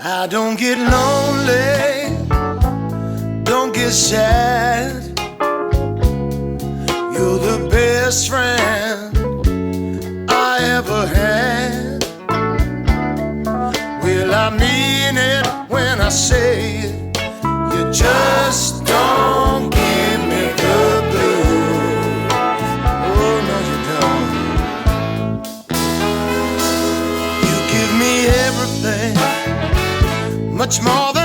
I don't get lonely, don't get sad. You're the best friend I ever had. Well, I mean it when I say it. You just don't give me the blues. Oh, no, you don't. You give me everything, much more than